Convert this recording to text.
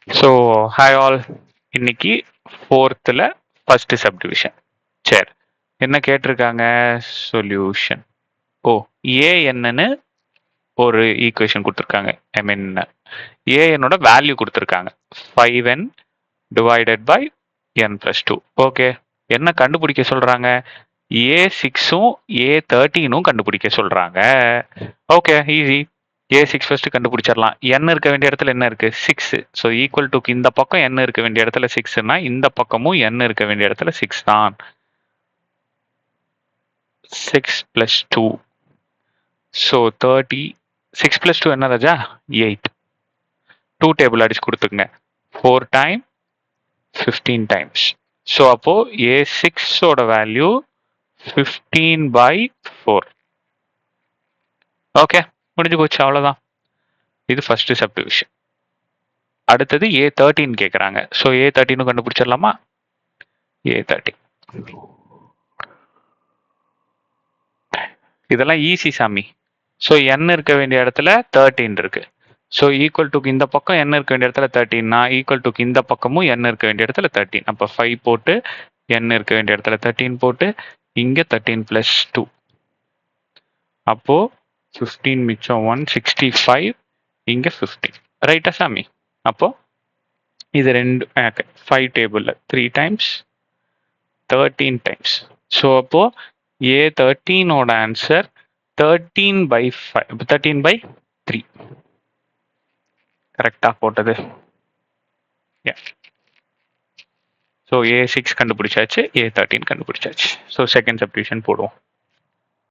So hi all, இன்னைக்கு ஃபோர்த்தில் first subdivision. சரி, என்ன கேட்டிருக்காங்க? சொல்யூஷன். ஓ, ஏ என்னன்னு ஒரு ஈக்குவேஷன் கொடுத்துருக்காங்க. ஐ மீன் ஏஎன்னோட வேல்யூ கொடுத்துருக்காங்க. 5n divided by n + 2. Okay, என்ன கண்டுபிடிக்க சொல்றாங்க? A6ம் A13ம் கண்டுபிடிக்க சொல்றாங்க. Okay, easy. A6 ஃபர்ஸ்ட் கண்டுபிடிச்சிடலாம். n இருக்க வேண்டிய இடத்துல என்ன இருக்கு? 6. ஸோ ஈக்குவல் டு இந்த பக்கம் n இருக்க வேண்டிய இடத்துல 6னா இந்த பக்கமும் n இருக்க வேண்டிய இடத்துல 6 தான். 6 + 2. ஸோ 30. 6 + 2 என்ன ராஜா? 8. 2 டேபிள் அடிச்சு கொடுத்துங்க. 4 டைம் 15 டைம்ஸ். ஸோ அப்போ A6ஓட வேல்யூ 15/4. ஓகே, முடிஞ்சு போச்சு, அவ்வளோதான். இது ஃபர்ஸ்ட் சப்டிவிஷன். அடுத்தது A13 கேட்குறாங்க. So A13 கண்டுபிடிச்சிடலாமா? A13 இதெல்லாம் ஈஸி சாமி. ஸோ n இருக்க வேண்டிய இடத்துல 13 இருக்கு. ஸோ ஈக்குவல் டு இந்த பக்கம் n இருக்க வேண்டிய இடத்துல 13னா ஈக்குவல் டு இந்த பக்கமும் n இருக்க வேண்டிய இடத்துல 13. அப்போ 5 போட்டு n இருக்க வேண்டிய இடத்துல 13 போட்டு இங்கே 13 + 2. அப்போ 15 மிச்சம் 165, இங்கே 15. ரைட்டா சாமி? அப்போ இது ரெண்டு 5 டேபிளில் 3 டைம்ஸ் 13 டைம்ஸ். ஸோ அப்போ A13ஓட ஆன்சர் 13/5, 13/3. கரெக்டா போட்டது? ஸோ A6 கண்டுபிடிச்சாச்சு, A13 கண்டுபிடிச்சாச்சு. ஸோ செகண்ட் சப்டிவிஷன் போடுவோம்.